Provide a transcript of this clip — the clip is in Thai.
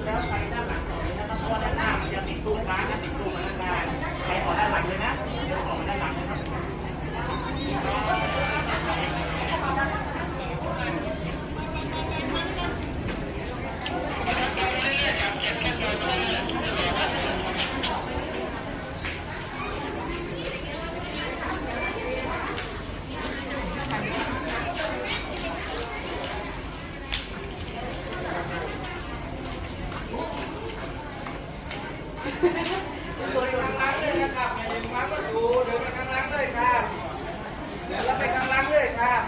แล้วไปด้านหลังก่อนเลยนะครับเพราะว่าด้านหน้ามันจะติดตู้ร้านนะติดตู้มันได้ไปขอด้านหลังเลยนะเดี๋ยวขอมาด้านหลังนะครับเดินไปข้างหลังเลยนะครับอย่าเดินขวาประตูเดินไปข้างหลังเลยครับเดินแล้วไปข้างหลังเลยครับ